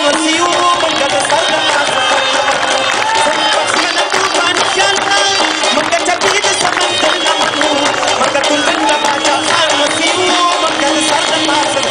وسیو منګه د سر د پاسه بخښنه طوفان خیالونه منګه چپې د سمندر نه منو منګه تورزن د باچا خان وسیو منګه د سر د پاسه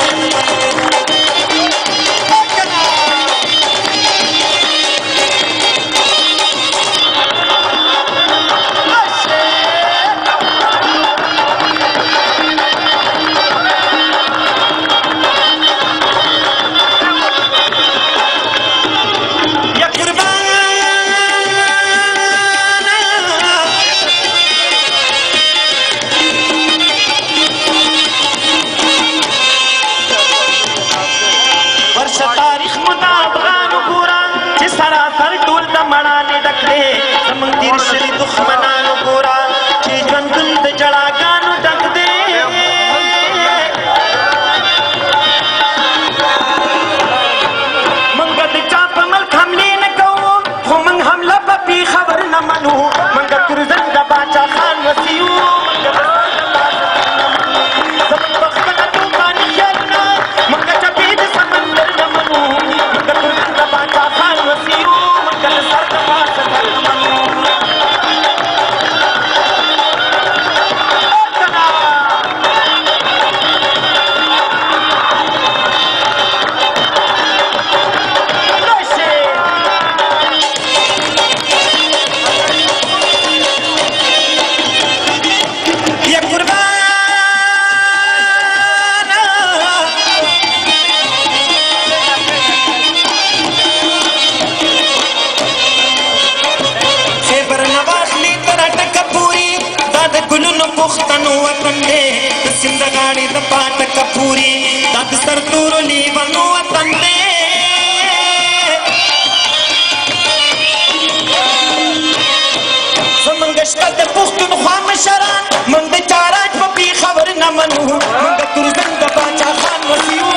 دښمنانو ګوره چې ژوندون د جړاګانو ډک دی موږ د چا په ملک حملې نه کوو خو موږ حمله په پېښور نه منو موږ تورزن د باچا خان وسیو زموږ بخښنه طوفان خیالونه موږ چپې د سمندر نه منو موږ تورزن د باچا خان وسیو موږ د سر د پاسه در نه منو پښتنو وطن دی د سیند غاړې د پاټکه پورې دا د سرتورو لیونو وطن دی زمونږ شته د پښتونخوا مشران موږ د چاراج په پېښور نه منو موږ د تورزن د باچا خان وسیو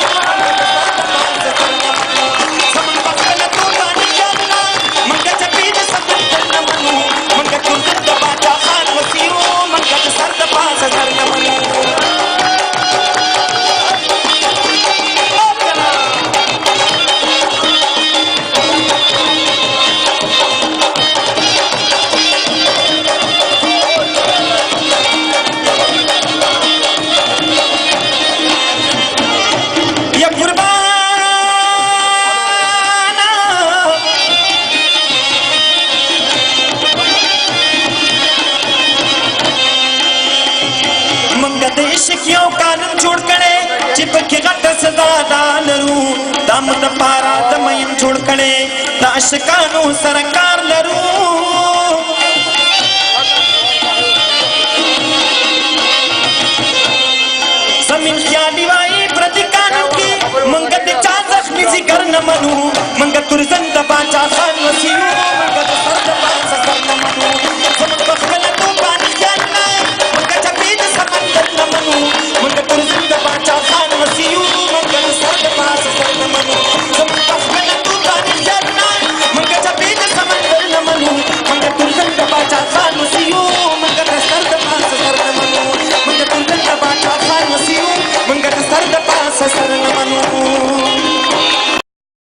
زمونږ بخښنه طوفان خیالونه موږ چپې د سمندر نه منو موږ د تورزن د باچا خان وسیو سر د پاسه در نه منو یو قانون جوړ کړي چې پکې غټه سزا دا لرو دا مو دپاره د مین جوړ کړي د عاشقانو سره کار لرو زمین خیالي وایي پردي قانون کې موږ د چا زخمي ځګر نه منو موږ تورزن د باچا خان وسیو